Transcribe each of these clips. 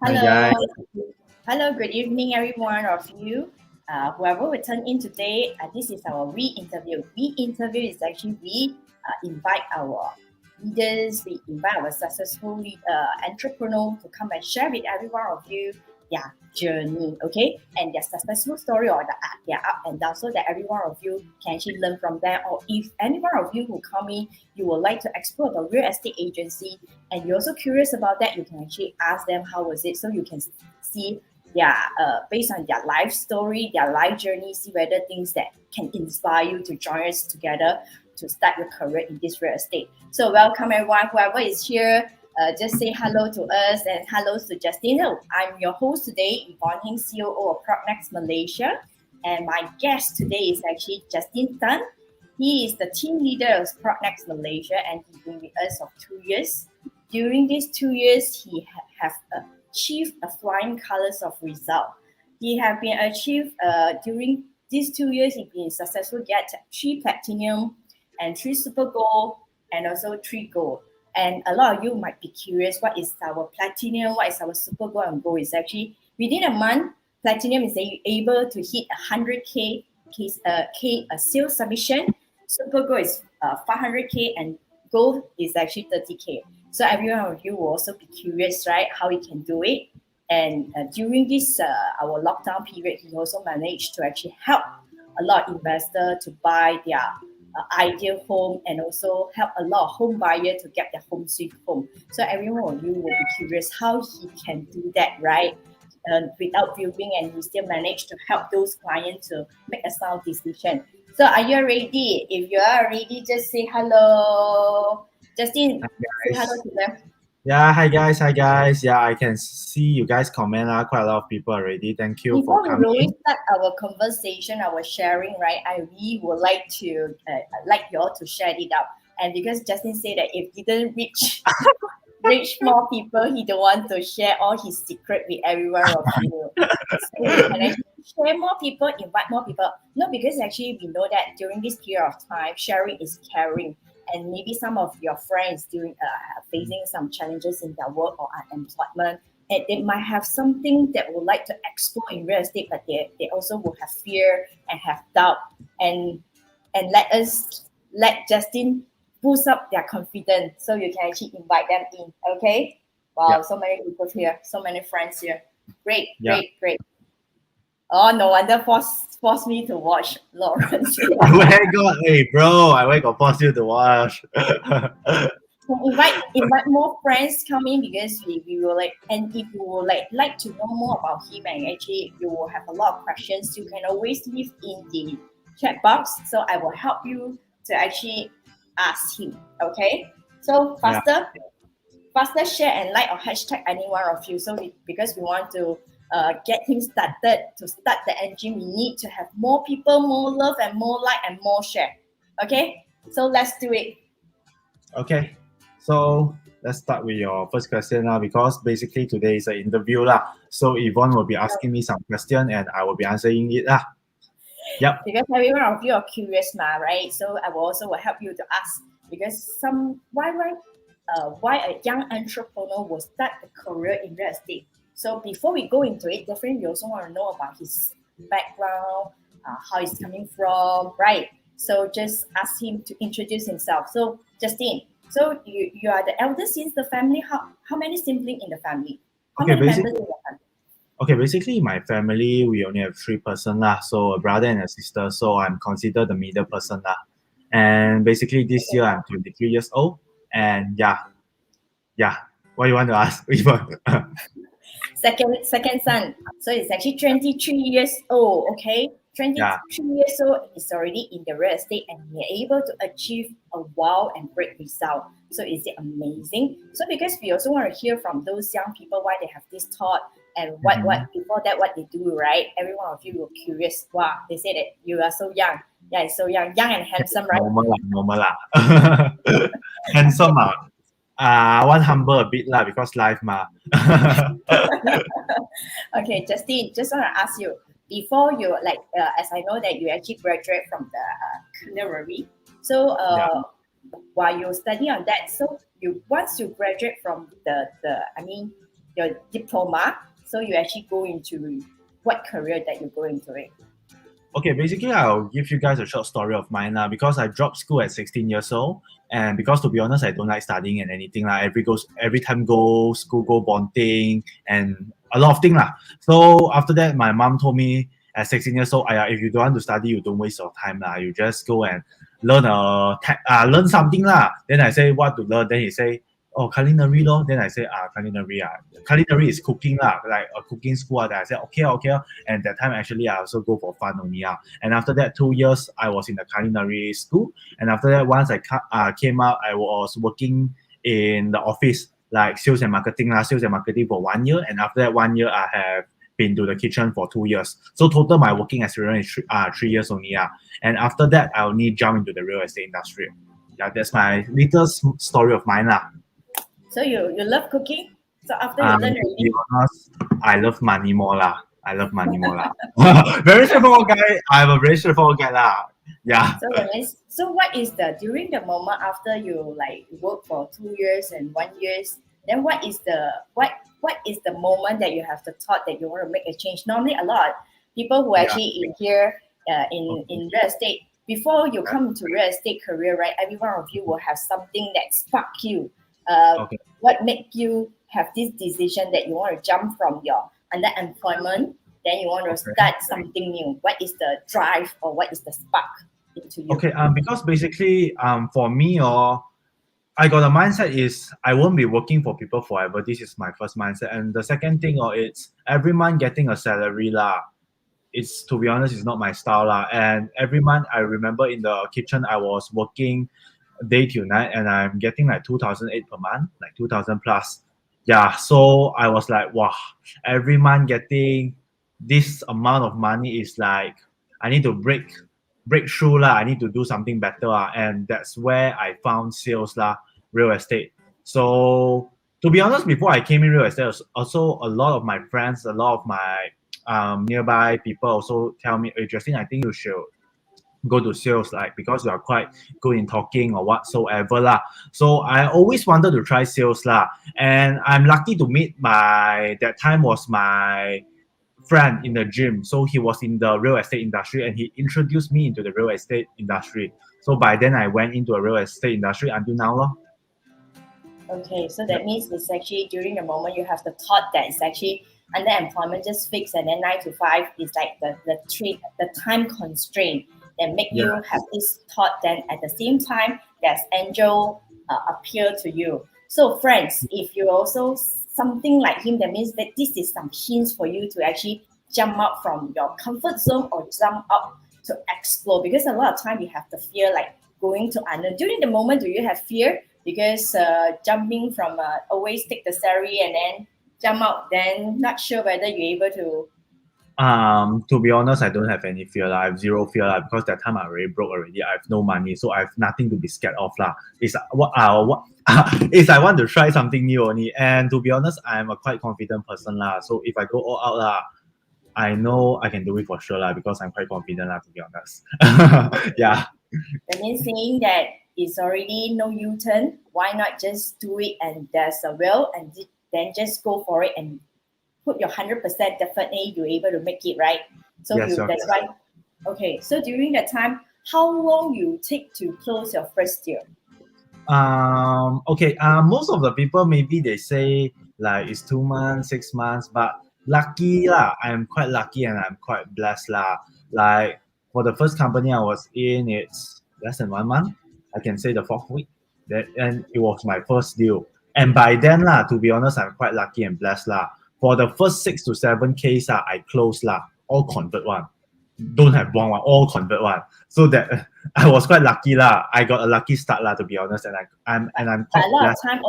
Hi Hello, guys. hello, good evening, everyone of you. Whoever will turn in today, this is our we-interview. We-interview is actually we invite our leaders, we invite our successful entrepreneur to come and share with every one of you their journey, okay, and their successful story or their up and down, so that every one of you can actually learn from them. Or if any one of you who come in, you would like to explore the real estate agency and you're also curious about that, you can actually ask them how was it, so you can see their based on their life story, their life journey, see whether things that can inspire you to join us together to start your career in this real estate. So welcome everyone, whoever is here. Just say hello to us and hello to Justin. I'm your host today, Yvonne, COO of PropNex Malaysia. And my guest today is actually Justin Tan. He is the team leader of PropNex Malaysia and he's been with us for 2 years. During these 2 years, he have achieved a flying colors of result. He have been achieved during these 2 years. He been successful get 3 platinum and 3 super gold and also 3 gold. And a lot of you might be curious, what is our platinum? What is our super gold and gold? Is actually within a month, platinum is able to hit 100k sales submission. Super gold is 500k and gold is actually 30k. So every one of you will also be curious, right, how we can do it. And during this our lockdown period, he also managed to actually help a lot of investors to buy their ideal home and also help a lot of home buyer to get their home sweet home. So every one of you will be curious how he can do that, right? Without viewing, and he still managed to help those clients to make a sound decision. So are you ready? If you are ready, just say hello. Justin, Hi say hello guys. to them. Yeah, hi guys. Hi guys. Yeah, I can see you guys comment. Quite a lot of people already. Thank you for Before we really coming. start our conversation, our sharing, right? I really would like to like you all to share it out. And because Justin said that if he didn't reach more people, he don't want to share all his secret with everyone of you. So you can actually share more people, invite more people. No, because actually we know that during this period of time, sharing is caring. And maybe some of your friends during facing some challenges in their work or unemployment, and they might have something that would like to explore in real estate, but they also will have fear and have doubt. And let Justin boost up their confidence so you can actually invite them in. Okay. Wow, Yeah, so many people here, so many friends here. Great, yeah. great, great. Oh, no wonder force me to watch Lawrence. I where got hey bro, I where got force you to watch. So invite more friends come in because we will like, and if you would like to know more about him and actually you will have a lot of questions, you can always leave in the chat box. So I will help you to actually ask him. Okay. So Yeah. faster share and like or hashtag any one of you. So because we want to get things started, to start the engine, we need to have more people, more love, and more like and more share. Okay, so let's do it. Okay. So let's start with your first question now because basically today is an interview lah. So Yvonne will be asking me some question and I will be answering it lah. Yep. Because every one of you are curious, right? So I will also will help you to ask because some why a young entrepreneur will start a career in real estate. So before we go into it, definitely we also want to know about his background, how he's coming from, right? So just ask him to introduce himself. So Justine, so you are the eldest in the family. How many siblings in the family? How Okay, many basic members in the family? Okay, basically my family we only have three person lah, so a brother and a sister. So I'm considered the middle person lah. And basically this year I'm 23 years old. And yeah. What you want to ask? Yvonne? Second son. So it's actually 23 years old. Okay, Yeah, 23 years old is already in the real estate and you're able to achieve a wow and great result. So is it amazing? So because we also want to hear from those young people why they have this thought and what mhm. before that what they do, right? Every one of you were curious. Wow, they say that you are so young. Yeah, it's so young and handsome, right? Normal lah, normal lah. Handsome Okay. lah. One humble a bit lah because life ma. Okay, Justine, just want to ask you before you as I know that you actually graduate from the culinary. So Yeah. while you study on that, so you once you graduate from the I mean your diploma, so you actually go into what career that you go into it? Okay, basically, I'll give you guys a short story of mine lah. Because I dropped school at 16 years old, and because to be honest, I don't like studying and anything lah. Every time go school, go bonding, and a lot of things lah. So after that, my mom told me at 16 years old, if you don't want to study, you don't waste your time lah. You just go and learn something lah. Then I say what to learn. Then he say, oh, culinary lor. Then I say culinary culinary is cooking lah, like a cooking school. Then I said okay, okay. And that time actually I also go for fun only. And after that 2 years I was in the culinary school. And after that once I came out, I was working in the office like sales and marketing for 1 year. And after that 1 year I have been to the kitchen for 2 years. So total my working experience is 3 years only. And after that I only jump into the real estate industry. Yeah, that's my little story of mine lah. So you love cooking? So after you learn To already, be honest, I love money more lah. Very straightforward guy. I'm a very straightforward guy lah. Yeah. so what is during the moment after you like work for 2 years and 1 year, then what is the moment that you have the thought that you want to make a change? Normally a lot people who actually in here in real estate, before you come to real estate career, right? Every one of you will have something that spark you. What make you have this decision that you want to jump from your underemployment, then you want to start something new? What is the drive or what is the spark into you? Okay. Because basically, for me, I got a mindset is I won't be working for people forever. This is my first mindset, and the second thing, it's every month getting a salary lah. It's, to be honest, it's not my style lah. And every month, I remember in the kitchen, I was working day till night, and I'm getting like 2,008 per month, like 2,000 plus. Yeah, so I was like, wow, every month getting this amount of money is like I need to break through lah. I need to do something better and that's where I found sales lah, real estate. So to be honest, before I came in real estate, also a lot of my friends, a lot of my nearby people also tell me, hey, Justin, I think you should go to sales, like because you are quite good in talking or whatsoever lah. So I always wanted to try sales lah, and I'm lucky to meet that time was my friend in the gym. So he was in the real estate industry and he introduced me into the real estate industry. So by then I went into a real estate industry until now lor. Okay, so that means it's actually during the moment you have the thought that it's actually underemployment just fixed, and then 9 to 5 is like the time constraint that make you have this thought. Then at the same time, there's angel appear to you. So friends, if you also something like him, that means that this is some hints for you to actually jump out from your comfort zone or jump up to explore. Because a lot of time you have the fear like going to unknown. During the moment, do you have fear? Because jumping from always take the salary and then jump out, then not sure whether you're able to. To be honest, I don't have any fear lah. I have zero fear lah, because that time I already broke already. I have no money, so I have nothing to be scared of lah. It's what is I want to try something new only. And to be honest, I'm a quite confident person lah. So if I go all out lah, I know I can do it for sure lah, because I'm quite confident lah, to be honest. Yeah. That means saying that it's already no U-turn. Why not just do it, and there's a will, and then just go for it and put your 100%. Definitely you're able to make it, right? So yes, that's why. Okay, so during that time, how long you take to close your first deal? Okay. Most of the people maybe they say like it's 2 months, 6 months, but lucky lah. I'm quite lucky and I'm quite blessed lah. Like for the first company I was in, it's less than 1 month. I can say the 4th week. And it was my first deal. And by then lah, to be honest, I'm quite lucky and blessed lah. For the first 6 to 7 case, I closed lah, all convert one. Don't have one, all convert one. So that I was quite lucky lah. I got a lucky start lah, to be honest, and I'm quite a lot blessed. of time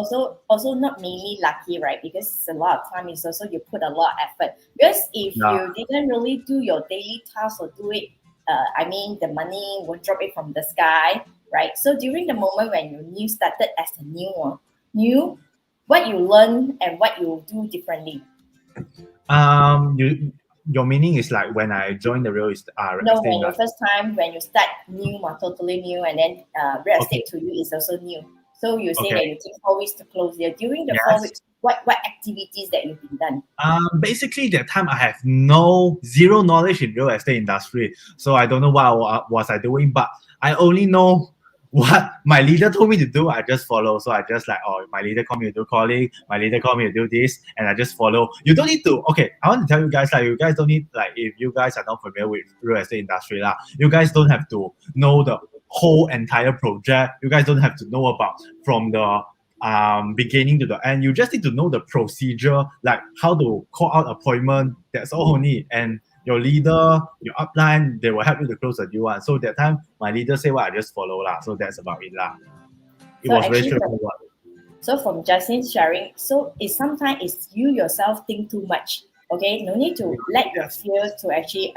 also not mainly lucky, right? Because a lot of time is also you put a lot of effort. Because if you didn't really do your daily tasks or do it, I mean the money will drop it from the sky, right? So during the moment when you started as a new, what you learn and what you do differently. Your meaning is like when I joined the real estate? No, when you first time when you start new, totally new, and then real estate to you is also new. So you say that you take 4 weeks to close there. During the 4 weeks, what activities that you've been done? Basically, that time I have zero knowledge in real estate industry, so I don't know was I doing, but I only know what my leader told me to do. I just follow. So I just like, oh, my leader called me to do calling, my leader called me to do this, and I just follow. You don't need to. Okay, I want to tell you guys like you guys don't need like if you guys are not familiar with real estate industry lah, you guys don't have to know the whole entire project. You guys don't have to know about from the beginning to the end. You just need to know the procedure, like how to call out appointment. That's all only. And your leader, your upline, they will help you to close the deal one. So that time, my leader say what I just follow lah. So that's about it lah. It So was very actually, straightforward. so from Justin's sharing, so it's sometimes it's you yourself think too much. Okay, no need to let your fear to actually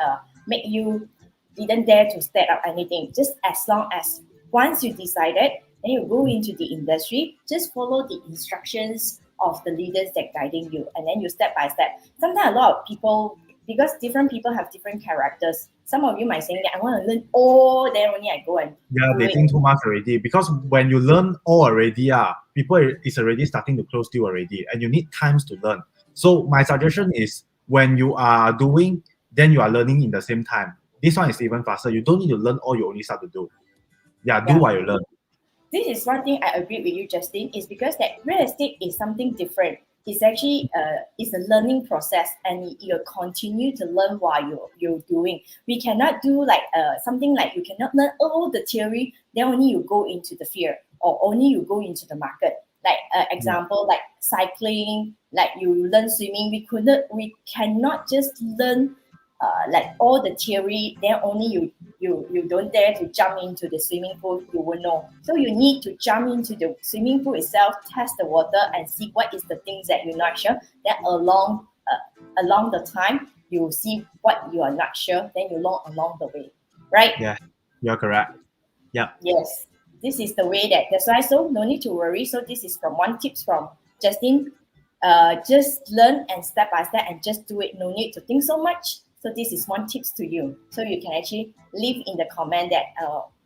make you didn't dare to step up anything. Just as long as once you decided, then you go into the industry, just follow the instructions of the leaders that guiding you, and then you step by step. Sometimes a lot of people, because different people have different characters. Some of you might say that I want to learn all, then only I go and Yeah, do they it. think too much already because when you learn all already, people is already starting to close deal already, and you need times to learn. So my suggestion is when you are doing, then you are learning in the same time. This one is even faster. You don't need to learn all. You only start to do. Yeah, do Yeah. what you learn. This is one thing I agree with you, Justin, is because that real estate is something different. It's actually it's a learning process, and you continue to learn while you're doing. We cannot do like something like you cannot learn all the theory, then only you go into the field or only you go into the market. Like example, like cycling, like you learn swimming. We cannot just learn like all the theory, then only you don't dare to jump into the swimming pool, you will know. So you need to jump into the swimming pool itself, test the water, and see what is the things that you're not sure. Then along the time, you will see what you are not sure. Then you learn along the way, right? Yeah, you're correct. Yeah. Yes, this is the way that's why. So no need to worry. So this is from one tips from Justin. Just learn and step by step and just do it. No need to think so much. So this is one tips to you. So you can actually leave in the comment that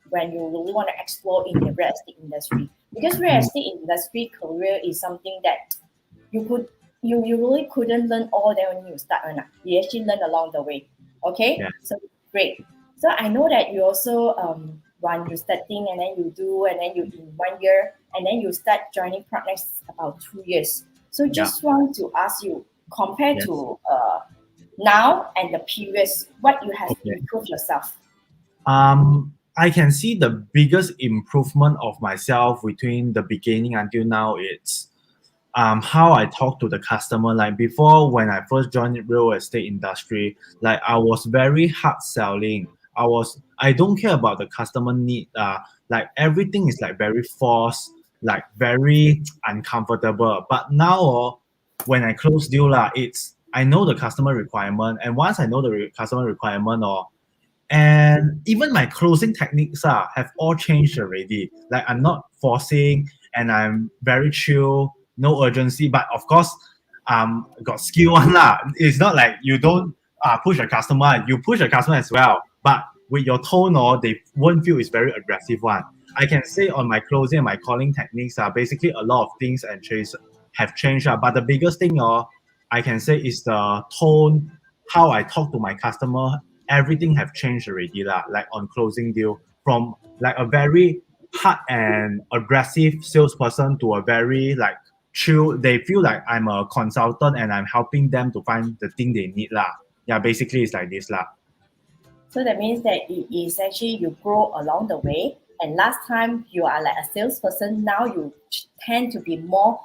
when you really want to explore in the real estate industry, because real estate industry career is something that you really couldn't learn all there when you start on. You actually learn along the way. Okay, Yeah. so great. So I know that you also when you starting and then you do and then you in 1 year and then you start joining PropNex about 2 years. So just want to ask you, compared Yes. to now and the previous, what you have Okay. improved yourself? I can see the biggest improvement of myself between the beginning until now. It's how I talk to the customer. Like before, when I first joined the real estate industry, like I was very hard selling. I don't care about the customer need. Like everything is like very forced, like very uncomfortable. But now, when I close deal it's I know the customer requirement, and once I know the customer requirement, and even my closing techniques have all changed already. Like I'm not forcing, and I'm very chill, no urgency. But of course, got skill one lah. It's not like you don't push a customer. You push a customer as well, but with your tone or they won't feel it's very aggressive one. I can say on my closing and my calling techniques are basically a lot of things and have changed. But the biggest thing I can say is the tone, how I talk to my customer. Everything have changed already lah. Like on closing deal, from like a very hard and aggressive salesperson to a very like chill. They feel like I'm a consultant and I'm helping them to find the thing they need lah. Yeah, basically it's like this lah. So that means that it is actually you grow along the way. And last time you are like a salesperson, now you tend to be more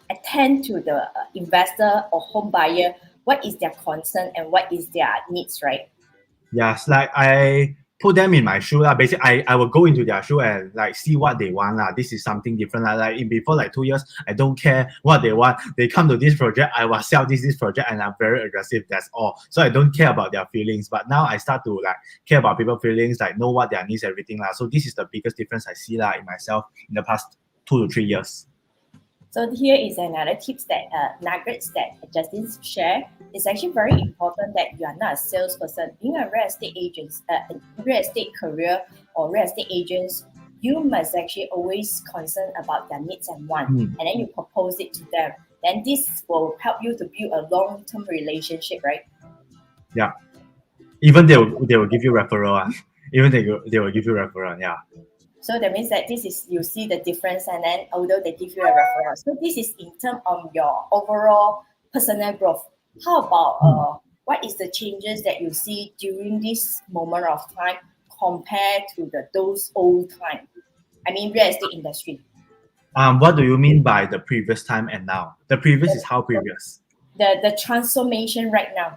attend to the investor or home buyer. What is their concern and what is their needs, right? Yes, like I put them in my shoe lah. Basically, I will go into their shoe and like see what they want lah. This is something different lah. Like in before like 2 years, I don't care what they want. They come to this project, I will sell this project, and I'm very aggressive. That's all. So I don't care about their feelings. But now I start to like care about people's feelings, like know what their needs, everything lah. So this is the biggest difference I see lah in myself in the past 2 to 3 years. So here is another tips that nuggets that Justin shared. It's actually very important that you are not a salesperson. Being a real estate agent, real estate career or real estate agents, you must actually always concern about their needs and wants, Mm. and then you propose it to them. Then this will help you to build a long-term relationship, right? Yeah. Even they will give you referral. Even they will give you referral. Yeah. So that means that this is, you see the difference, and then although they give you a referral. So this is in terms of your overall personal growth. How about what is the changes that you see during this moment of time compared to those old time? I mean, real estate industry. What do you mean by the previous time and now? The previous is The, how previous? the transformation right now.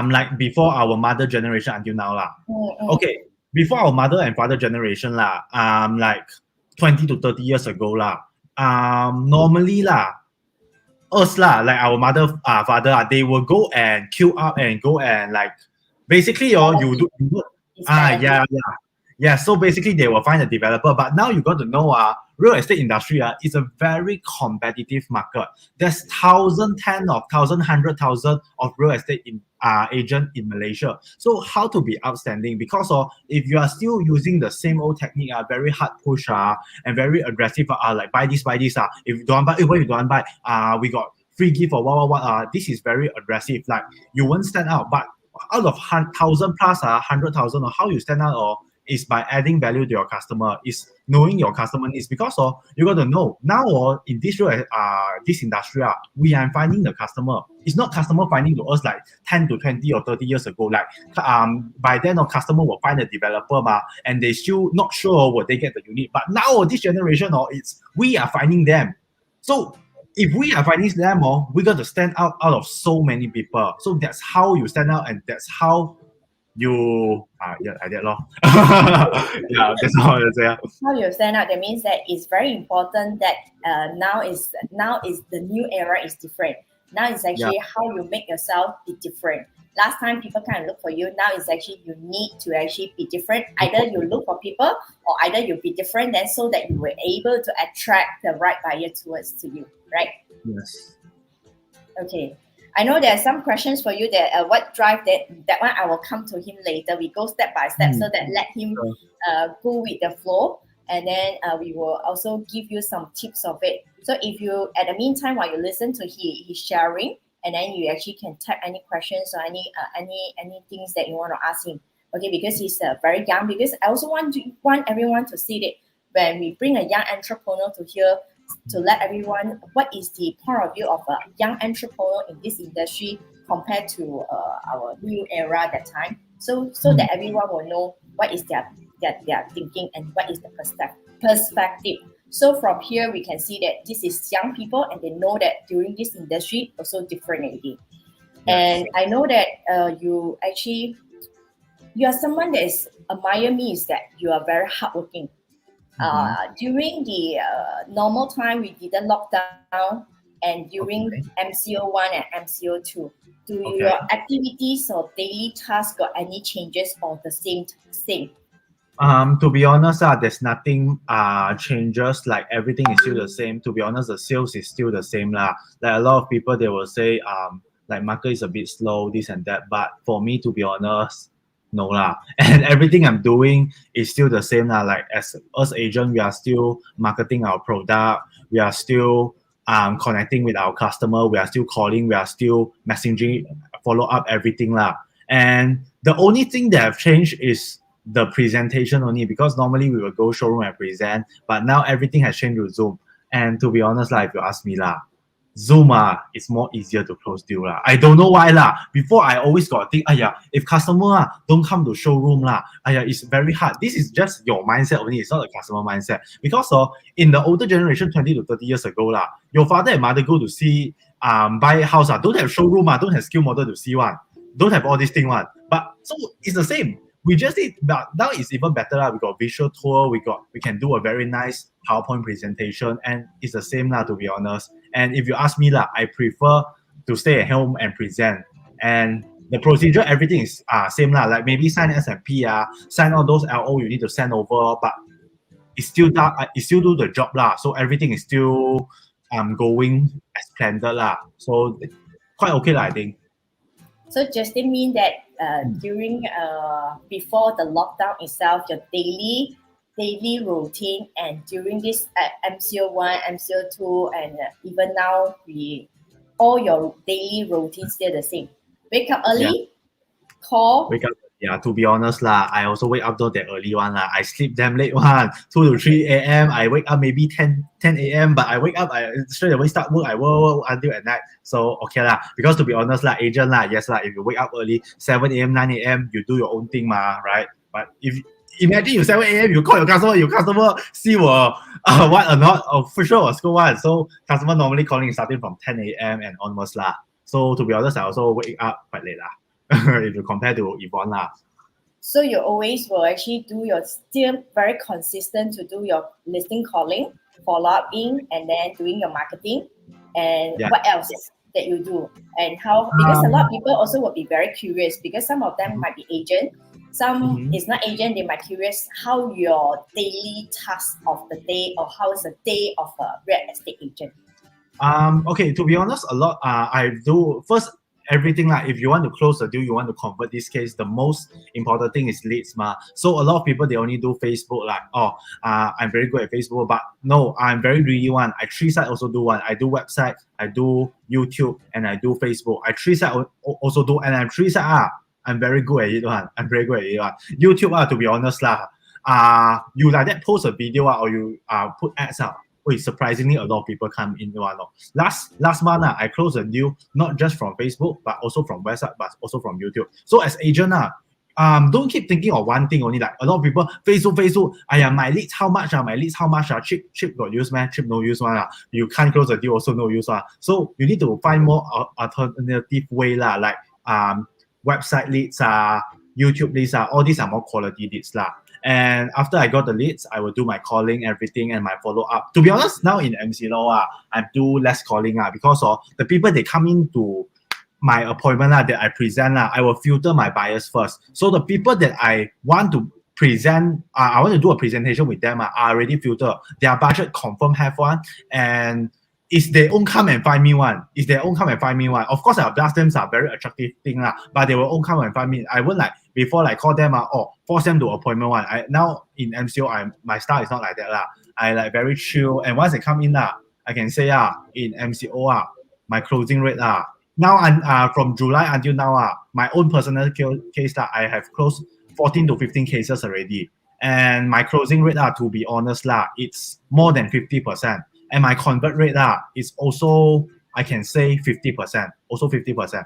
Like before our mother generation until now lah. Mm-mm. Okay, before our mother and father generation lah, like 20 to 30 years ago lah, normally lah, us lah, like our mother, father, they will go and queue up and go and like, basically, you do, It's yeah, yeah. Yeah, so basically they will find a developer, but now you got to know, real estate industry is a very competitive market. There's thousand, ten of thousand, 100,000 of real estate agent in Malaysia. So how to be outstanding? Because if you are still using the same old technique, very hard push, and very aggressive, like buy this, if you don't buy, what you don't buy, we got free gift or what, this is very aggressive. Like you won't stand out, but out of 1,000 plus, 100,000, or how you stand out, or is by adding value to your customer, is knowing your customer needs. Because you got to know now, or in this this industry, we are finding the customer. It's not customer finding to us like 10 to 20 or 30 years ago. Like by then, a customer will find a developer, and they still not sure what they get the unit. But now this generation, it's we are finding them. So if we are finding them, we got to stand out of so many people. So that's how you stand out, and that's how you yeah, I did law. Yeah, that's all I say. How you stand out, that means that it's very important that now is the new era is different. Now it's actually how you make yourself be different. Last time people kind of look for you. Now it's actually you need to actually be different. Either you look for people, or either you be different, then so that you were able to attract the right buyer towards to you, right? Yes. Okay. I know there are some questions for you that what drive that one I will come to him later. We go step by step so that let him go with the flow, and then we will also give you some tips of it. So if you at the meantime while you listen to his sharing, and then you actually can type any questions or any things that you want to ask him. Okay, because he's very young. Because I also want everyone to see that when we bring a young entrepreneur to here, to let everyone what is the point of view of a young entrepreneur in this industry compared to our new era that time. So that everyone will know what is their thinking and what is the perspective. So from here we can see that this is young people, and they know that during this industry also different again. And I know that you are someone that is admire me is that you are very hardworking. During the normal time, we didn't lock down, and during MCO1 and MCO2, do your activities or daily tasks got any changes or the same? To be honest, there's nothing changes. Like everything is still the same. To be honest, the sales is still the same lah. Like a lot of people, they will say like market is a bit slow, this and that. But for me, to be honest, no lah. And everything I'm doing is still the same lah. Like as us agent, we are still marketing our product. We are still connecting with our customer. We are still calling. We are still messaging, follow up everything lah. And the only thing that have changed is the presentation only, because normally we will go showroom and present, but now everything has changed to Zoom. And to be honest, if you ask me Zoom is more easier to close deal I don't know why Before I always got think, if customer don't come to showroom it's very hard. This is just your mindset only. It's not the customer mindset. Because in the older generation, 20 to 30 years ago your father and mother go to see buy a house don't have showroom don't have skill model to see one, don't have all these things one. But so it's the same. We just did, but now it's even better. We got visual tour. We can do a very nice PowerPoint presentation, and it's the same to be honest. And if you ask me I prefer to stay at home and present. And the procedure, everything is same like maybe sign S&P sign all those LO you need to send over, but it's still do the job So everything is still going as planned So quite okay I think. So does it mean that during before the lockdown itself, your daily daily routine and during this MCO1, MCO2, and even now all your daily routine still the same? Wake up Yeah. early, call. Wake up. Yeah, to be honest lah, I also wake up though that early one lah. I sleep damn late one, 2 to 3 a.m. I wake up maybe 10 a.m. But I wake up, I straight away start work. I work until at night. So okay lah. Because to be honest lah, agent lah, yes lah. If you wake up early, 7 a.m., 9 a.m., you do your own thing ma, right? But if imagine you 7 a.m., you call your customer see what or not official or school one. So customer normally calling starting from 10 a.m. and onwards lah. So to be honest, I also wake up quite late lah. If you compare to Evon lah. So you always will actually do your still very consistent to do your listing calling, follow up in, and then doing your marketing. And Yeah. what else that you do? And how, because a lot of people also will be very curious because some of them might be agent, some is not agent, they might curious how your daily task of the day or how is the day of a real estate agent. Okay, to be honest, a lot I do first everything like if you want to close the deal, you want to convert this case, the most important thing is leads ma. So a lot of people they only do Facebook like I'm very good at Facebook, but no, I'm very greedy one. I 3-side also do one. I do website, I do YouTube, and I do Facebook. I 3-side also do, and I'm 3-side I'm very good at it one. I'm very good at it one. YouTube to be honest lah. You like that post a video or you put ads out. Wait, surprisingly, a lot of people come in. Last month, I closed a deal not just from Facebook, but also from website, but also from YouTube. So as agent, don't keep thinking of one thing only. Like a lot of people, Facebook. My leads how much? My leads how much? Cheap got use man, cheap no use one. You can't close a deal, also no use one. So you need to find more alternative way lah. Like website leads, YouTube leads, all these are more quality leads lah. And after I got the leads, I will do my calling, everything, and my follow-up. To be honest, now in MCO, I do less calling because of the people they come into my appointment that I present. I will filter my buyers first. So the people that I want to present, I want to do a presentation with them are already filtered. Their budget confirm have one, and it's their own come and find me one. Of course, I'll blast them some very attractive thing but they will own come and find me. I won't like before like call them force them to appointment one. Now in MCO, my style is not like that I like very chill, and once they come in I can say in MCO my closing rate now from July until now my own personal case I have closed 14 to 15 cases already, and my closing rate to be honest it's more than 50%. And my convert rate is also, I can say 50%, also 50%.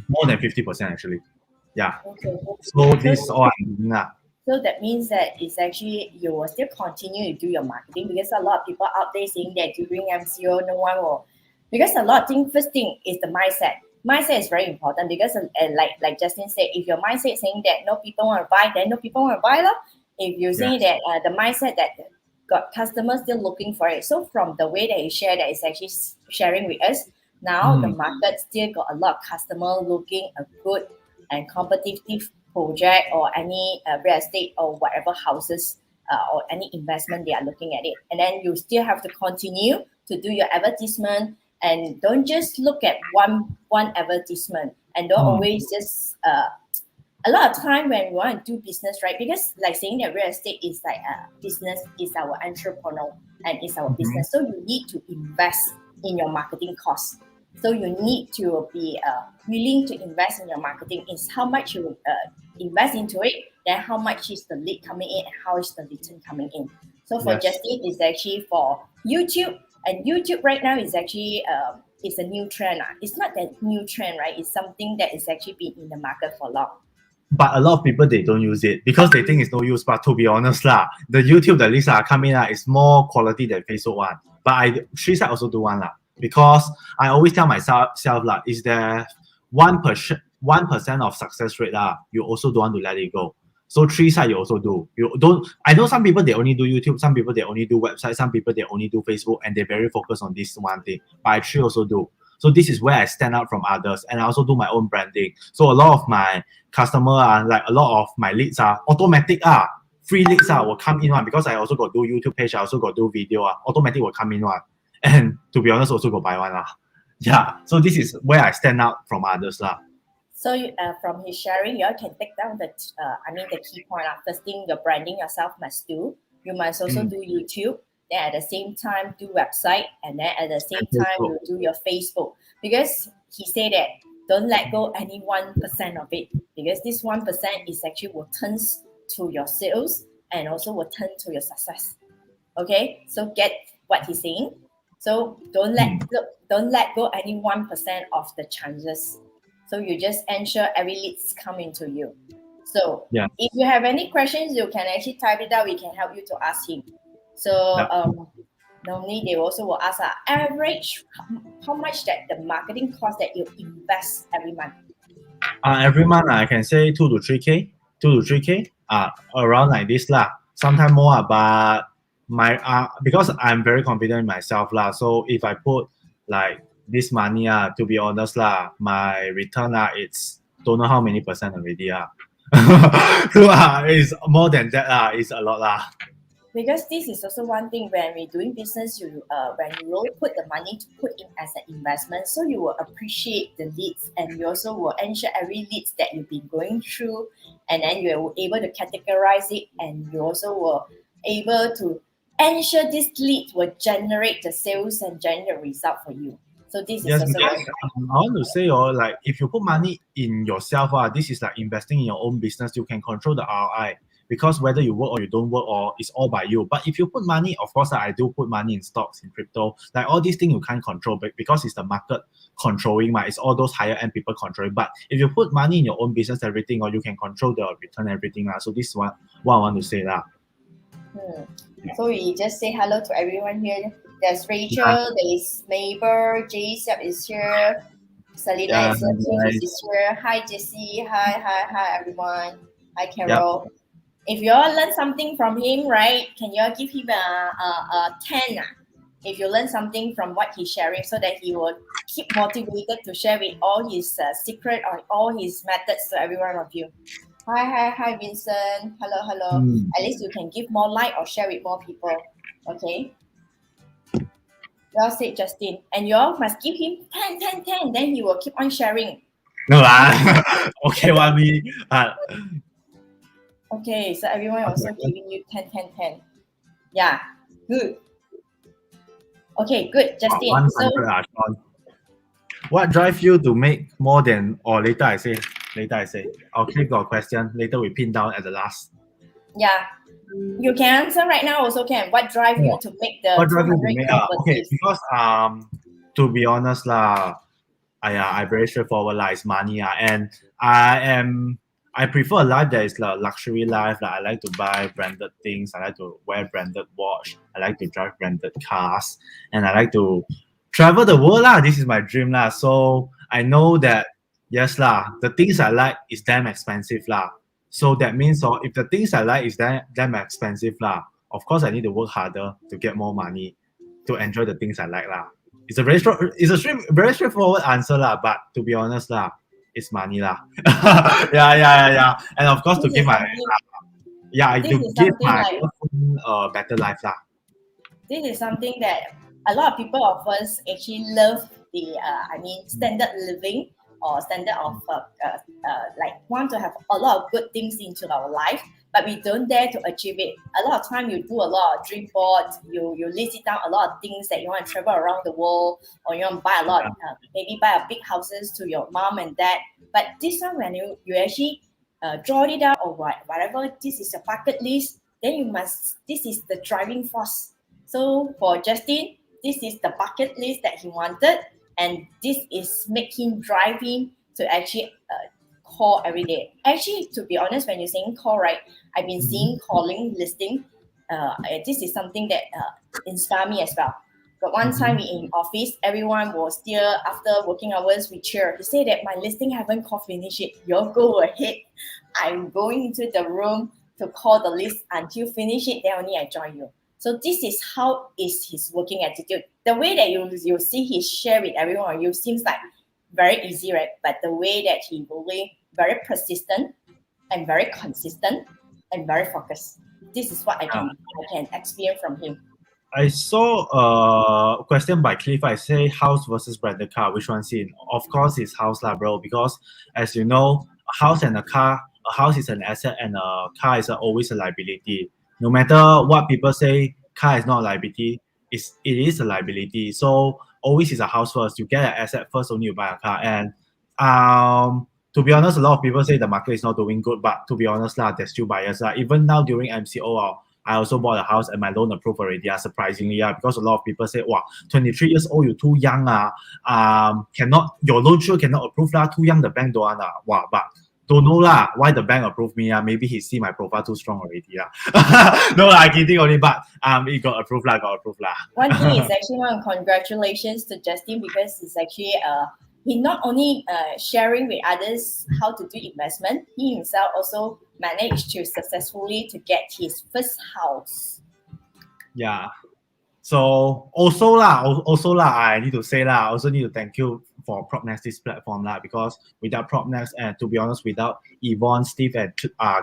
More than 50% actually. Yeah. Okay. So this is all I'm doing So that means that it's actually, you will still continue to do your marketing because a lot of people out there saying that during MCO, no one will, because a lot of things, first thing is the mindset. Mindset is very important because like Justin said, if your mindset is saying that no people want to buy, then no people want to buy. If you say that the mindset that got customers still looking for it. So from the way that you share that is actually sharing with us, now the market still got a lot of customer looking a good and competitive project or any real estate or whatever houses or any investment they are looking at it. And then you still have to continue to do your advertisement and don't just look at one advertisement and don't always just a lot of time when we want to do business, right? Because like saying that real estate is like business is our entrepreneur and it's our business. So you need to invest in your marketing costs. So you need to be willing to invest in your marketing. Is how much you invest into it, then how much is the lead coming in and how is the return coming in. So for Justin, it's actually for YouTube, and YouTube right now is actually it's a new trend. It's not that new trend, right? It's something that is actually been in the market for long. But a lot of people, they don't use it because they think it's no use. But to be honest, the YouTube, the leads coming is more quality than Facebook one. But I 3-side also do one because I always tell myself is there 1% of success rate you also don't want to let it go. So 3-side you also do. You don't. I know some people they only do YouTube, some people they only do website, some people they only do Facebook, and they're very focused on this one thing. But I 3 also do. So this is where I stand out from others, and I also do my own branding. So a lot of my customer like a lot of my leads are automatic free leads will come in one because I also got do YouTube page, I also got do video automatic will come in one, and to be honest also go buy one Yeah. So this is where I stand out from others So from his sharing, you all can take down the key point. First thing, your branding yourself must do. You must also do YouTube. Then at the same time do website, and then at the same time you do your Facebook, because he said that don't let go any 1% of it, because this 1% is actually will turn to your sales and also will turn to your success. Okay, so get what he's saying. So don't let go any 1% of the chances. So you just ensure every leads come into you. So Yeah. if you have any questions, you can actually type it out. We can help you to ask him. So normally they also will ask average how much that the marketing cost that you invest every month. Every month I can say 2 to 3K, 2 to 3K. Around like this lah. Sometimes more, but my because I'm very confident in myself lah. So if I put like this money to be honest lah, my return it's don't know how many percent already so it's more than that it's a lot lah. Because this is also one thing when we're doing business, you when you really put the money to put in as an investment, so you will appreciate the leads, and you also will ensure every leads that you've been going through, and then you're able to categorize it, and you also will able to ensure this lead will generate the sales and generate result for you. So this is Yes, also because I want to say, like if you put money in yourself, this is like investing in your own business. You can control the ROI because whether you work or you don't work, or it's all by you. But if you put money, of course, I do put money in stocks, in crypto, like all these things you can't control, but because it's the market controlling, it's all those higher end people controlling. But if you put money in your own business, everything, or you can control the return, everything. So this is what I want to say lah. So we just say hello to everyone here. There's Rachel, there's Mabel, Jacob is here, Selena is here. Hi Jessie, hi everyone. Hi Carol. Yep. If you all learn something from him, right? Can you all give him a 10? If you learn something from what he's sharing, so that he will keep motivated to share with all his secret or all his methods to every one of you. Hi, Vincent. Hello. At least you can give more like or share with more people. Okay. You all said Justin, and you all must give him 10. Then he will keep on sharing. No okay, what we Okay, so everyone also giving you 10. Yeah, good. Okay, good, Justin. 100 what drives you to make more than, or later I say, I'll click your question, later we pin down at the last. Yeah, you can answer right now also can. What drives you to make the 200? Okay, because to be honest I very straightforward it's money and I prefer a life that is a luxury life. I like to buy branded things. I like to wear branded watch. I like to drive branded cars, and I like to travel the world This is my dream So I know that yes the things I like is damn expensive So that means if the things I like is damn expensive of course I need to work harder to get more money to enjoy the things I like It's a very very straightforward answer but to be honest it's money yeah. And of course to give my to give my person a better life This is something that a lot of people of us actually love the standard living or standard of want to have a lot of good things into our life, but we don't dare to achieve it. A lot of time you do a lot of dream boards, you list it down a lot of things that you want to travel around the world, or you want to buy a lot, maybe buy a big houses to your mom and dad. But this one when you actually draw it out or whatever, this is a bucket list, then this is the driving force. So for Justin, this is the bucket list that he wanted, and this is making driving to actually call every day. Actually, to be honest, when you're saying call, right, I've been seeing calling listing. This is something that inspired me as well. But one time in office, everyone was still after working hours. We cheer. He said that my listing haven't called finish it. You go ahead. I'm going into the room to call the list until finish it. Then only I join you. So this is how is his working attitude. The way that you see he share with everyone, you seems like very easy, right? But the way that he really very persistent and very consistent and very focused. This is what I can experience from him. I saw a question by Cliff. I say house versus branded car. Which one's in? Of course, it's house lah, bro. Because as you know, a house and a car, a house is an asset and a car is always a liability. No matter what people say, car is not a liability. It is a liability. So always is a house first. You get an asset first, only you buy a car. And to be honest, a lot of people say the market is not doing good. But to be honest, lah, there's still buyers. Even now during MCO, I also bought a house and my loan approved already. Surprisingly, because a lot of people say, "Wow, 23 years old, you're too young. Cannot your loan sure cannot approve lah. Too young, the bank don't want Wow, but don't know lah why the bank approved me. Maybe he see my profile too strong already. No lah, I kidding only. But it got approved lah. One thing is actually congratulations to Justin because it's actually he not only sharing with others how to do investment, he himself also managed to successfully to get his first house. Yeah. So also I need to say I also need to thank you for PropNex this platform because without PropNex and to be honest, without Evon, Steve, and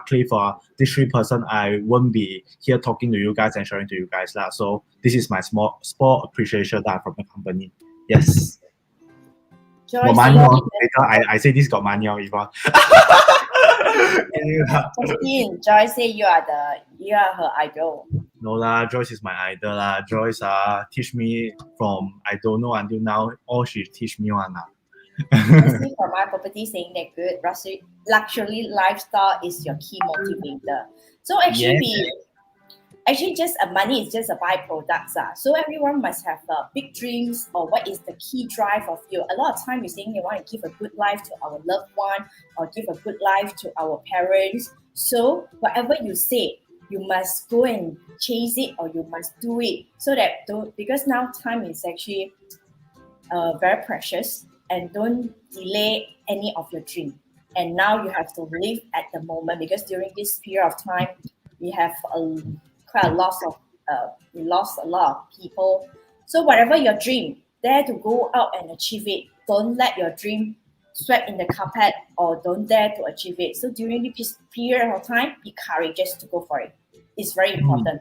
Cliff, these three person, I wouldn't be here talking to you guys and sharing to you guys So this is my small appreciation from the company. Yes. Joyce, money later, I say this got money on Evon. Justin, Joyce say you are her idol. No lah, Joyce is my idol lah. Joyce teach me from I don't know until now. All she teach me one For my property saying that good luxury lifestyle is your key motivator. So actually just money is just a byproduct. So everyone must have big dreams or what is the key drive of you. A lot of time you're saying they want to give a good life to our loved one or give a good life to our parents. So whatever you say, you must go and chase it or you must do it so that because now time is actually very precious and don't delay any of your dream. And now you have to live at the moment because during this period of time we have quite a loss of we lost a lot of people. So whatever your dream, dare to go out and achieve it. Don't let your dream swept in the carpet or don't dare to achieve it. So during this period of time, be courageous to go for it. It's very important.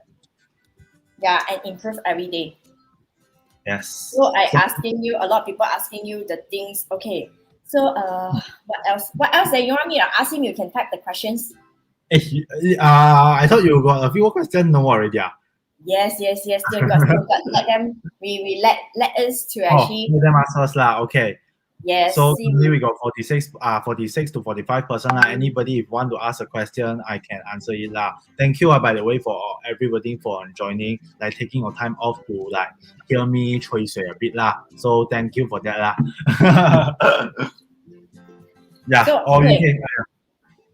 Yeah, and improve every day. Yes. So a lot of people asking you the things. Okay. So what else? What else that you want me to ask him? You can type the questions. I thought you got a few more questions. No already. Yes. Still got. Let them. We let us to actually. Let them ask us lah. Okay. Yes. So today we got 46 to 45%. Anybody if want to ask a question, I can answer it lah. Thank you by the way for everybody for joining, taking your time off to hear me 吹水 a bit lah. So thank you for that lah. Yeah. So, okay.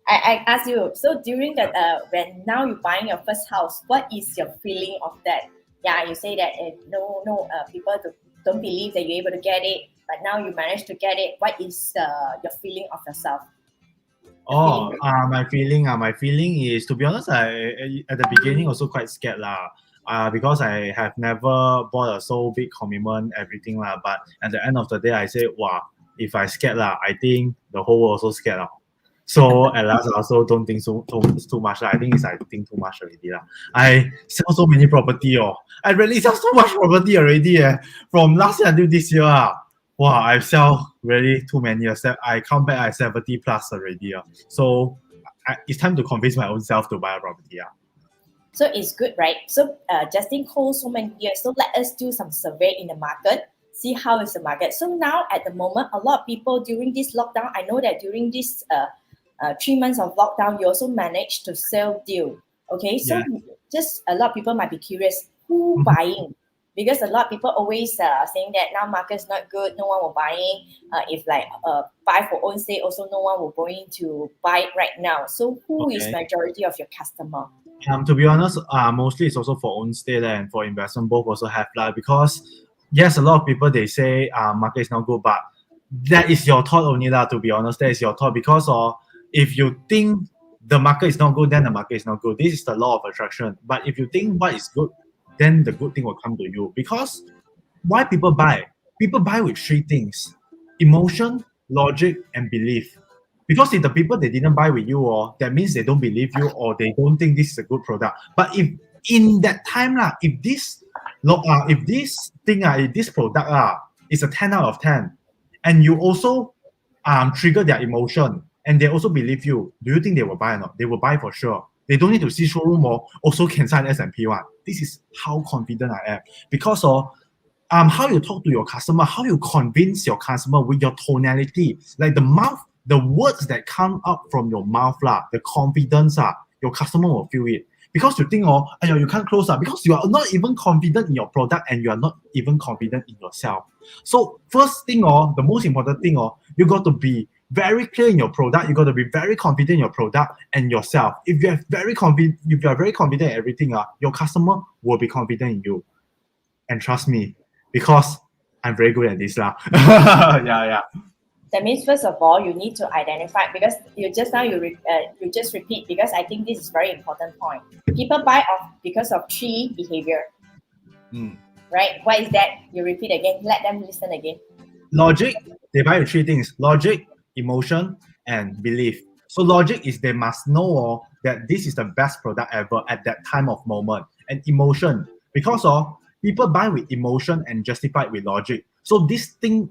I ask you. So during that, when now you're buying your first house, what is your feeling of that? Yeah, you say that people don't believe that you're able to get it, but now you managed to get it. What is your feeling of yourself? My feeling is, to be honest, I at the beginning also quite scared lah. Because I have never bought a so big commitment, everything lah. But at the end of the day, I say, wow, if I scared lah, I think the whole world also scared lah. So at last, I also don't think too much. I think I think too much already. I sell so many property. I really sell so much property already. From last year until this year. Wow, I sell really too many. I count back at 70 plus already. So it's time to convince my own self to buy a property. So it's good, right? So Justin holds so many years. So let us do some survey in the market. See how is the market. So now at the moment, a lot of people during this lockdown, I know that during this 3 months of lockdown, you also managed to sell deal. Okay, so just a lot of people might be curious, who buying? Because a lot of people always saying that now market is not good, no one will buying. If buy for own stay, also no one will going to buy it right now. So who is majority of your customer? To be honest, mostly it's also for own stay and for investment both also have because yes, a lot of people they say market is not good, but that is your thought only to be honest. That is your thought because if you think the market is not good, then the market is not good. This is the law of attraction. But if you think what is good, then the good thing will come to you. Because why people buy? People buy with three things: emotion, logic, and belief. Because if the people they didn't buy with you, that means they don't believe you or they don't think this is a good product. But if in that time, if this Look, if this thing, if this product is a 10 out of 10, and you also trigger their emotion, and they also believe you, do you think they will buy or not? They will buy for sure. They don't need to see showroom or also can sign S&P one. This is how confident I am. Because of how you talk to your customer, how you convince your customer with your tonality, like the mouth, the words that come up from your mouth, the confidence, your customer will feel it. Because you think, you can't close because you are not even confident in your product and you are not even confident in yourself. So first thing, the most important thing, you got to be very clear in your product. You got to be very confident in your product and yourself. If you are very confident in everything, your customer will be confident in you. And trust me, because I'm very good at this lah. Yeah. That means first of all, you need to identify, because you just repeat, because I think this is very important point. People buy off because of 3 behavior. Right? What is that? You repeat again. Let them listen again. Logic, they buy 3 things: logic, emotion, and belief. So logic is they must know that this is the best product ever at that time of moment. And emotion, because people buy with emotion and justify with logic. So these 2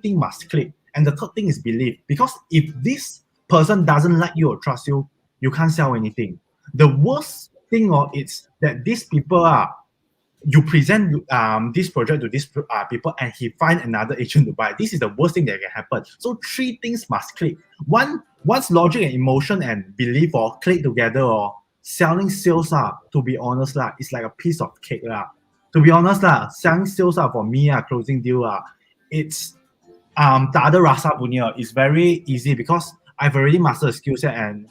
things must click. And the third thing is belief. Because if this person doesn't like you or trust you, you can't sell anything. The worst thing is that these people you present this project to these people and he find another agent to buy. This is the worst thing that can happen. So 3 things must click. Once logic and emotion and belief click together, selling sales to be honest it's like a piece of cake To be honest selling sales for me closing deal it's the other rasa punya is very easy because I've already mastered the skill set, and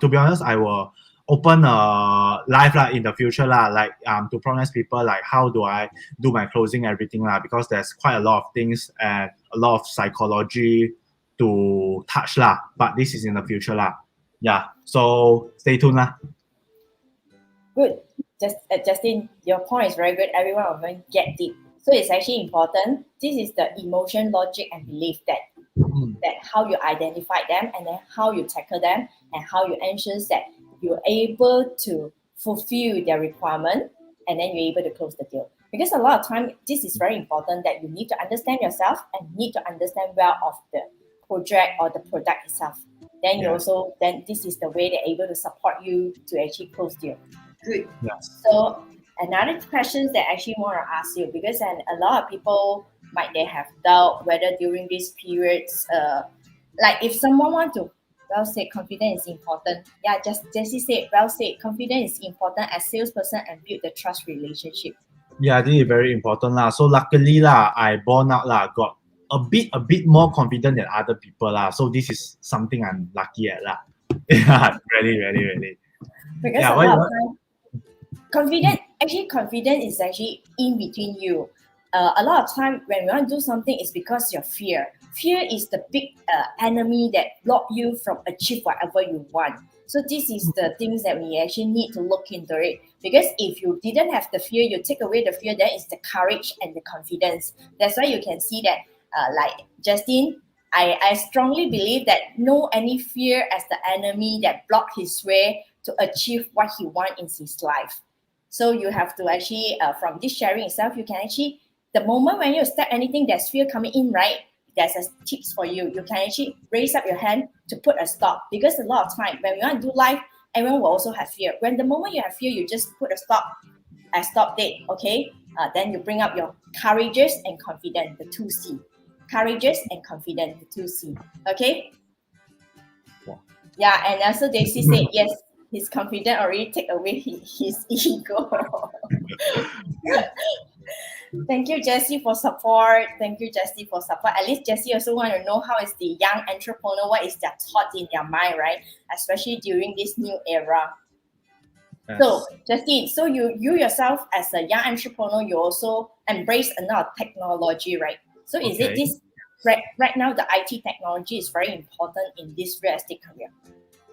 to be honest I will open a live in the future like to promise people like how do I do my closing everything because there's quite a lot of things and a lot of psychology to touch but this is in the future yeah, so stay tuned Good. Justin, your point is very good. Everyone will going to get deep. So it's actually important. This is the emotion, logic, and belief that how you identify them, and then how you tackle them, and how you ensure that you're able to fulfill their requirement, and then you're able to close the deal. Because a lot of time, this is very important that you need to understand yourself and need to understand well of the project or the product itself. Then then this is the way they're able to support you to actually close deal. Good. Yes. So another question that I actually want to ask you, because a lot of people they have doubt whether during these periods, like if someone want to say confidence is important. Yeah, just Jessie said said, confidence is important as salesperson and build the trust relationship. Yeah, this is very important So luckily I born out got a bit more confident than other people So this is something I'm lucky at Yeah, really. Because a lot of time, confidence is actually in between you. A lot of time when you want to do something, it's because your fear. Fear is the big enemy that block you from achieve whatever you want. So this is the things that we actually need to look into it. Because if you didn't have the fear, you take away the fear, then it's the courage and the confidence. That's why you can see that like Justin, I strongly believe that no any fear as the enemy that block his way to achieve what he wants in his life. So you have to actually, from this sharing itself, you can actually, the moment when you step anything that's fear coming in, right, there's a tips for you. You can actually raise up your hand to put a stop. Because a lot of time, when we want to do life, everyone will also have fear. When the moment you have fear, you just put a stop date, okay? Then you bring up your courageous and confident, the 2C. Courageous and confident, the 2C, okay? Yeah, and also Daisy said, yes, he's confident already take away his ego. Thank you, Jessie, for support. At least Jessie also want to know how is the young entrepreneur, what is their thought in their mind, right? Especially during this new era. Yes. So, Jessie, so you yourself as a young entrepreneur, you also embrace another technology, right? So is it this, right now the IT technology is very important in this real estate career?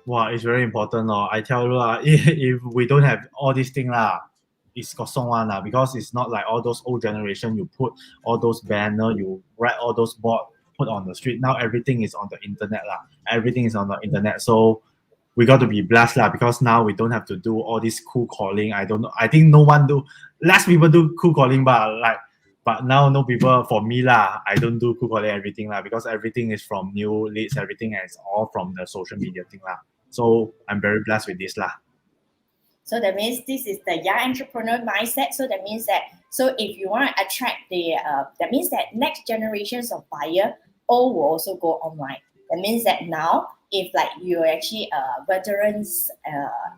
Wow, it's very important. I tell you, if we don't have all these things, it's kosong one because it's not like all those old generation. You put all those banner, you write all those board, put on the street. Now everything is on the internet Everything is on the internet. So we got to be blessed lah, because now we don't have to do all this cool calling. I don't know. I think no one do. Less people do cool calling, but now no people for me lah. I don't do cool calling everything lah, because everything is from new leads. Everything is all from the social media thing lah. So I'm very blessed with this lah. So that means this is the young entrepreneur mindset. So that means that, so if you want to attract that means that next generations of buyer all will also go online. That means that now, if like you're actually a veterans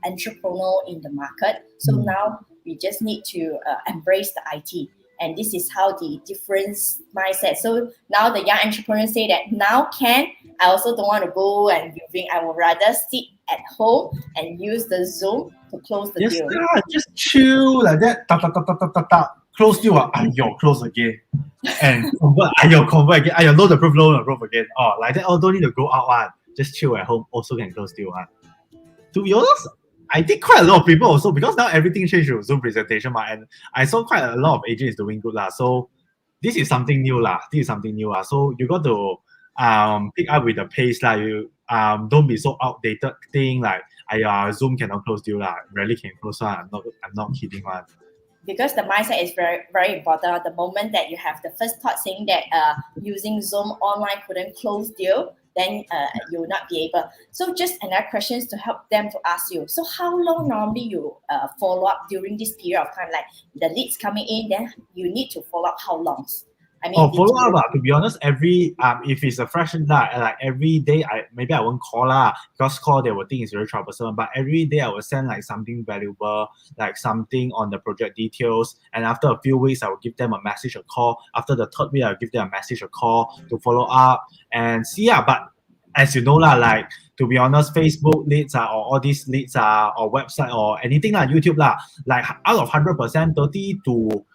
entrepreneur in the market, so now we just need to embrace the IT. And this is how the different mindset. So now the young entrepreneurs say that now I also don't want to go and viewing. I would rather sit at home and use the Zoom to close the deal. Just chill like that. Close deal. Close again. And convert again. Load approve again. Oh, like that. Oh, don't need to go out one. Just chill at home. Also can close deal one. To be honest, I think quite a lot of people also, because now everything changed to Zoom presentation, and I saw quite a lot of agents doing good lah. So this is something new lah. So you got to pick up with the pace lah. You don't be so outdated thing like Zoom cannot close deal lah. Rarely can close one. I'm not kidding one. Because the mindset is very, very important. The moment that you have the first thought saying that using Zoom online couldn't close deal, then you will not be able. So just another questions to help them to ask you. So how long normally you follow up during this period of time? Like the leads coming in, then you need to follow up how long? I mean, follow up. To be honest, every if it's a fresh like every day, I won't call lah, because call they will think it's very troublesome. But every day I will send like something valuable, like something on the project details. And after a few weeks, I will give them a message or call. After the third week, I'll give them a message or call to follow up and see. But as you know lah, like to be honest, Facebook leads or all these leads or website or anything lah, YouTube lah, like out of 100%, 30 to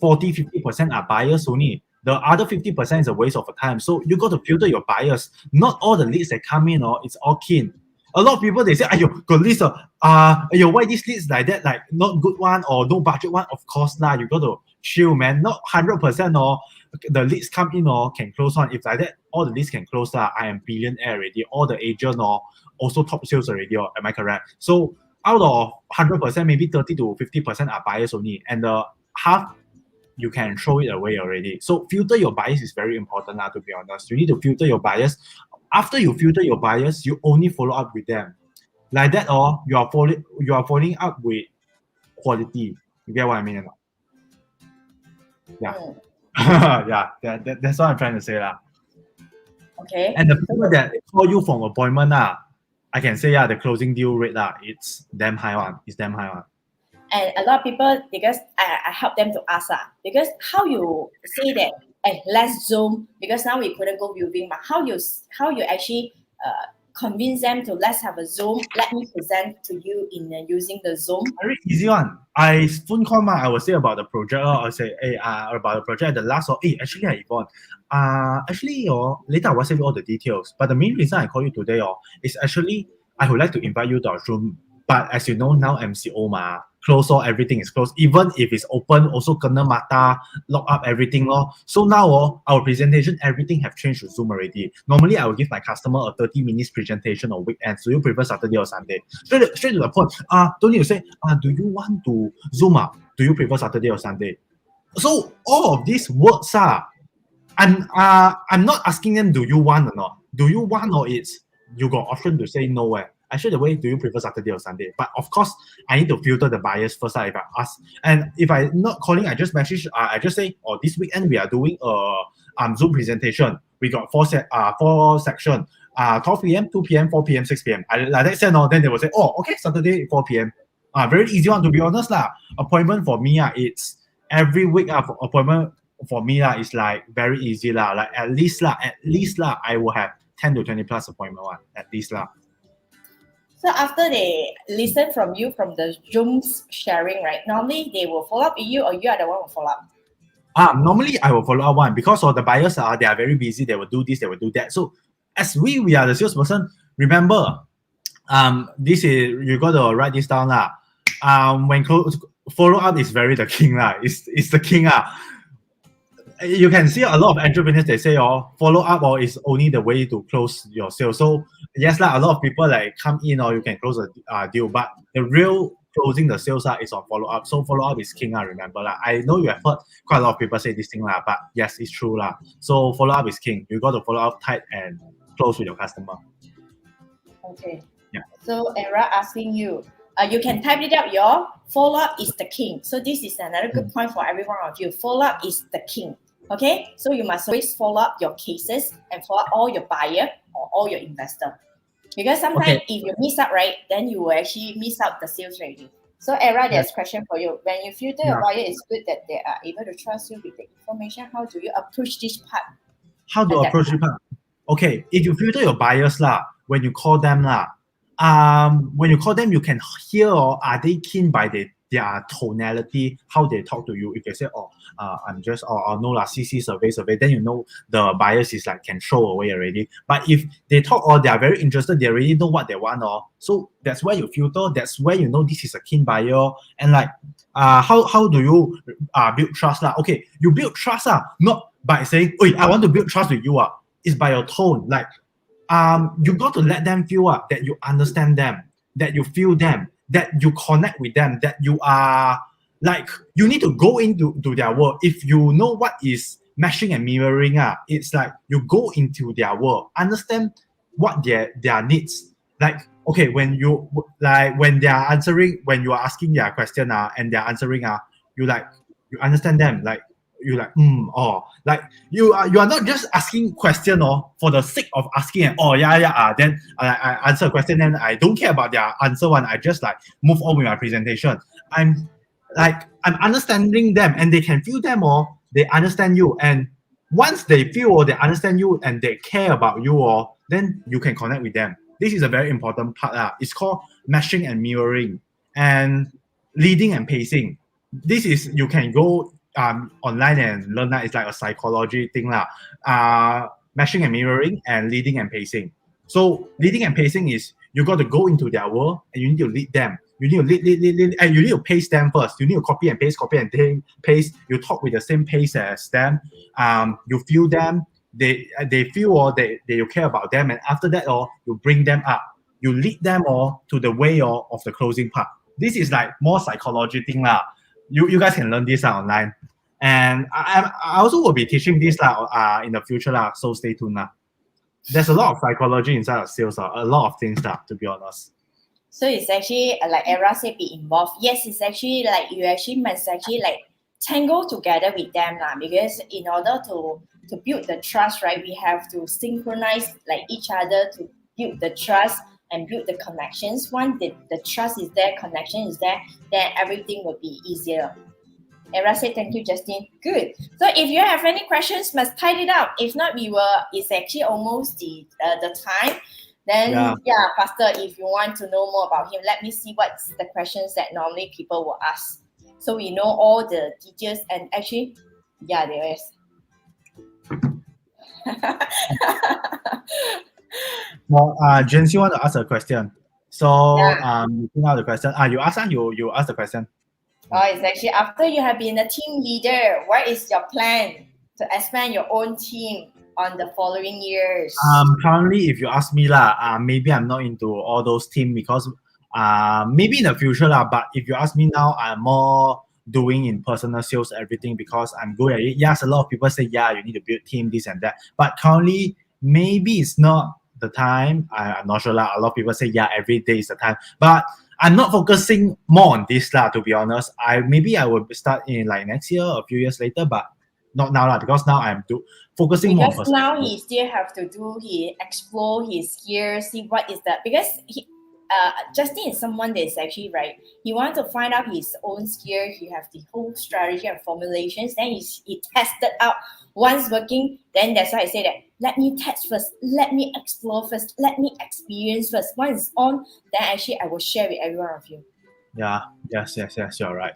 40, 50% are buyers only. The other 50% is a waste of time. So you got to filter your buyers. Not all the leads that come in, it's all keen. A lot of people, they say, got leads, why these leads like that, like not good one or no budget one? Of course lah, you got to chill, man. Not 100% the leads come in can close one. If like that, all the leads can close lah. I am billionaire already. All the agent also top sales already. Am I correct? So out of 100%, maybe 30 to 50% are buyers only, and the half you can throw it away already. So filter your buyers is very important to be honest. You need to filter your buyers. After you filter your buyers, you only follow up with them. Like that, you are following up with quality. You get what I mean or not? Yeah. That's what I'm trying to say lah. Okay. And the people that call you from appointment I can say the closing deal rate it's damn high one. It's damn high one. And a lot of people, because I help them to ask because how you say that let's Zoom, because now we couldn't go viewing, but how you actually convince them to let's have a Zoom, let me present to you in using the Zoom? Very easy one. I phone call I will say about the project, I'll say about the project, the last actually Evon, actually later I will send you all the details, but the main reason I call you today is actually I would like to invite you to our Zoom, but as you know now MCO close everything is closed. Even if it's open, also kena mata, lock up everything So now our presentation, everything have changed to Zoom already. Normally I will give my customer a 30 minutes presentation on weekends. Do you prefer Saturday or Sunday? Straight to the point. Don't need to say, do you want to Zoom Do you prefer Saturday or Sunday? So all of these words I'm not asking them, do you want or not? Do you want or it's you got option to say no I straight away, do you prefer Saturday or Sunday? But of course, I need to filter the buyers first if I ask. And if I'm not calling, I just message, I just say, this weekend we are doing a Zoom presentation. We got four sections, 12 p.m., 2 p.m., 4 p.m., 6 p.m. Like that said, then they will say, okay, Saturday, 4 p.m. Very easy one, to be honest. Appointment for me, it's every week appointment for me, is like very easy. Like at least, I will have 10 to 20 plus appointment one, at least. So after they listen from you from the Zoom sharing, right? Normally they will follow up with you, or you are the one who follow up? Normally I will follow up one, because the buyers they are very busy. They will do this, they will do that. So as we are the salesperson, remember, this is you got to write this down When follow up is very the king It's the king you can see a lot of entrepreneurs, they say, oh, follow up or is only the way to close your sale. So yes, like a lot of people like come in or you can close a deal, but the real closing the sales is on follow up. So follow up is king. Remember, I know you have heard quite a lot of people say this thing, but yes, it's true. So follow up is king. You got to follow up tight and close with your customer. Okay. Yeah. So Era asking you, you can type it up. Your follow up is the king. So this is another good point for every one of you. Follow up is the king. Okay. So you must always follow up your cases and follow up all your buyer or all your investor. Because sometimes if you miss out, right, then you will actually miss out the sales already. So Era, there's a question for you. When you filter your buyer, it's good that they are able to trust you with the information. How do you approach this part? How to approach this part? Okay, if you filter your buyers when you call them when you call them, you can hear are they keen by their tonality, how they talk to you. If they say, I'm just, no CC survey, then you know the bias is can throw away already. But if they talk or they are very interested, they already know what they want, so that's where you filter. That's where you know this is a keen buyer. And how do you build trust Okay, you build trust not by saying, I want to build trust with you It's by your tone. You got to let them feel that you understand them, that you feel them, that you connect with them, that you are you need to go into their world. If you know what is matching and mirroring, it's you go into their world, understand what their needs. Okay, when you when they are answering, when you are asking their question and they're answering, you understand them, you you are not just asking question for the sake of asking and then I answer a question and I don't care about their answer one. I just move on with my presentation. I'm understanding them and they can feel them or they understand you. And once they feel or they understand you and they care about you then you can connect with them. This is a very important part. It's called matching and mirroring and leading and pacing. This is you can go online and learn it's a psychology thing matching and mirroring and leading and pacing. So leading and pacing is you got to go into their world and you need to lead them. You need to lead and you need to pace them first. You need to copy and paste. You talk with the same pace as them. You feel them. They feel or they care about them, and after that you bring them up. You lead them to the way of the closing part. This is more psychology thing You guys can learn this online, and I also will be teaching this in the future so stay tuned There's a lot of psychology inside of sales a lot of things to be honest. So it's actually like Era said, be involved. Yes, it's actually you actually must actually tangle together with them because in order to build the trust, right, we have to synchronize each other to build the trust and build the connections. Once the trust is there, connection is there, then everything will be easier. Era said, thank you, Justine. Good. So if you have any questions, must type it out. If not, it's actually almost the time. Then, Pastor, if you want to know more about him, let me see what's the questions that normally people will ask. So we know all the details and actually, there is. Well, Jency want to ask a question. So, you think out the question. You ask the question. It's actually after you have been a team leader, what is your plan to expand your own team on the following years? Currently, if you ask me maybe I'm not into all those team because maybe in the future but if you ask me now, I'm more doing in personal sales everything because I'm good at it. Yes, a lot of people say you need to build team this and that, but currently maybe it's not the time. I'm not sure a lot of people say every day is the time, but I'm not focusing more on this to be honest. Maybe I will start in next year or a few years later, but not now because now I'm focusing more on because now he still have to explore his skills, see what is that, because Justin is someone that is actually right. He wants to find out his own skill. He have the whole strategy and formulations. Then he tested out. Once working, then that's why I say that let me test first. Let me explore first. Let me experience first. Once it's on, then actually I will share with every one of you. Yes, you're right.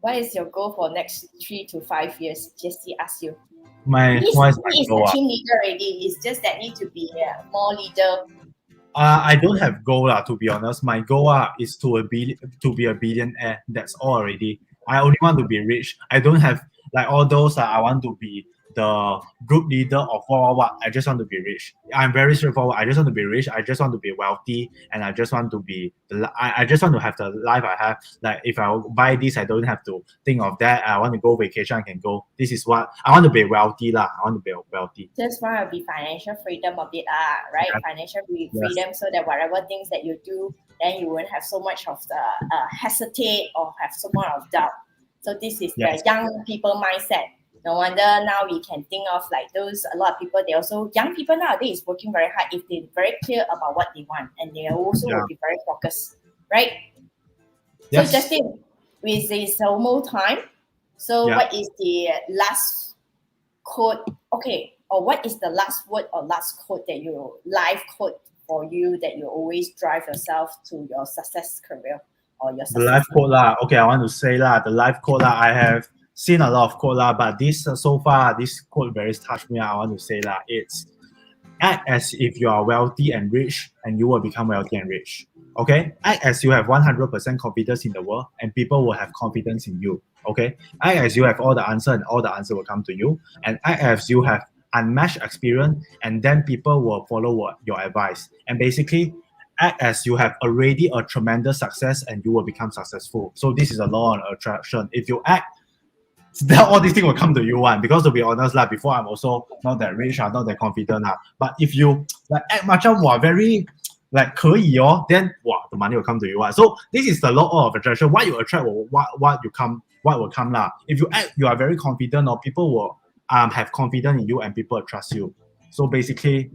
What is your goal for next 3 to 5 years? Jesse ask you. He is the team leader already. It's just that need to be more leader. I don't have goal to be honest. My goal is to be a billionaire. That's all already. I only want to be rich. I don't have like all those I want to be the group leader of what. I just want to be rich. I'm very straightforward. I just want to be rich. I just want to be wealthy, and I just want to be I just want to have the life I have. Like if I buy this, I don't have to think of that. I want to go vacation, I can go. This is what I want to be wealthy lah. I want to be wealthy. Just want to be financial freedom of it, right? Yeah. Financial freedom, so that whatever things that you do, then you won't have so much of the hesitate or have so much of doubt. So this is the young people mindset. No wonder now we can think of like those, a lot of people, they also, young people nowadays is working very hard if they're very clear about what they want, and they also will be very focused, right? Yes. So Justin, with this almost time, so what is the last quote, or what is the last word or last quote that you, life quote for you that you always drive yourself to your success career or your success? The life quote lah. Okay, I want to say lah, the life quote lah, I have seen a lot of quote lah, but this so far, this quote very touched me. I want to say lah, it's act as if you are wealthy and rich, and you will become wealthy and rich. Okay, act as you have 100% confidence in the world, and people will have confidence in you. Okay, act as you have all the answer, and all the answer will come to you. And act as you have unmatched experience, and then people will follow your advice. And basically, act as you have already a tremendous success, and you will become successful. So this is a law of attraction. If you act, then all these things will come to you one. Because to be honest lah, before I'm also not that rich, I'm not that confident lah. But if you like act macam very like 可以 then the money will come to you one. So this is the law of attraction. What you attract, what will come lah. If you act, you are very confident, or people will have confidence in you, and people will trust you. So basically,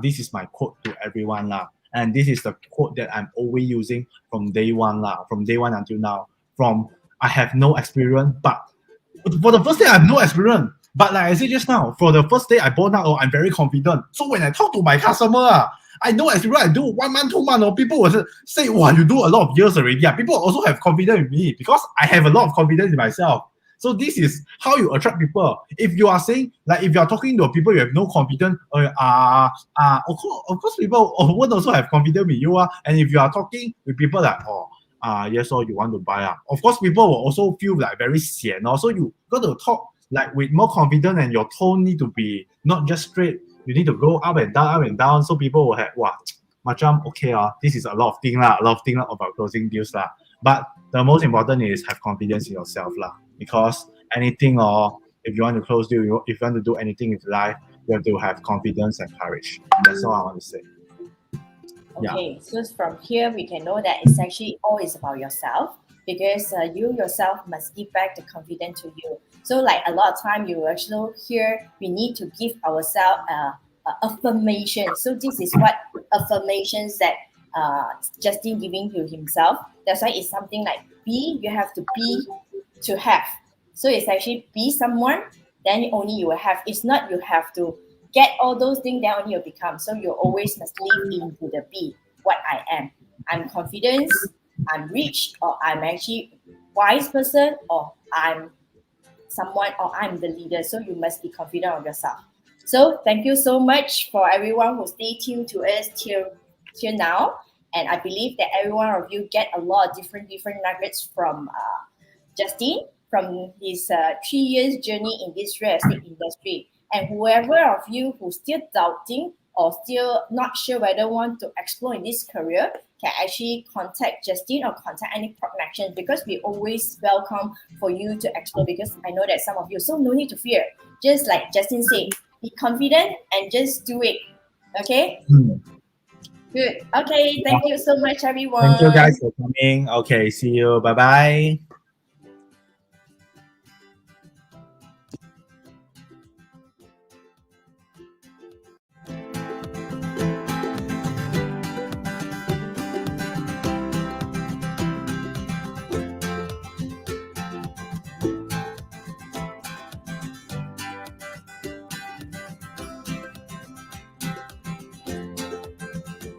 this is my quote to everyone lah. And this is the quote that I'm always using from day one lah, from day one until now. From I have no experience, but for the first day I have no experience. But like I said just now, for the first day I bought out, I'm very confident. So when I talk to my customer, I know experience. I do 1 month, 2 months, people will say, wow, you do a lot of years already. People also have confidence in me because I have a lot of confidence in myself. So this is how you attract people. If you are saying, like, if you are talking to people you have no confidence, of course people won't also have confidence in you. And if you are talking with people like, yes, or you want to buy, of course people will also feel like very sian. So you got to talk like with more confidence, and your tone need to be not just straight. You need to go up and down, so people will have, macam okay, this is a lot of things about closing deals lah. But the most important is have confidence in yourself lah. Because anything, or if you want to close deal, if you want to do anything in life, you have to have confidence and courage. That's all I want to say. Okay, so from here we can know that it's actually always about yourself, because you yourself must give back the confidence to you. So like a lot of time you actually hear we need to give ourselves affirmation. So this is what affirmations that Justin giving to himself. That's why it's something like be, you have to be to have. So it's actually be someone, then only you will have. It's not you have to get all those things, then only you become. So you always must live into the be, what I am. I'm confident, I'm rich, or I'm actually wise person, or I'm someone, or I'm the leader. So you must be confident of yourself. So thank you so much for everyone who stay tuned to us till now. And I believe that every one of you get a lot of different nuggets from Justin, from his 3 years journey in this real estate industry. And whoever of you who's still doubting or still not sure whether want to explore in this career, can actually contact Justin or contact any PropNexMalaysia, because we always welcome for you to explore, because I know that some of you, so no need to fear. Just like Justin said, be confident and just do it. Okay? Good. Okay, thank you so much, everyone. Thank you guys for coming. Okay, see you. Bye-bye.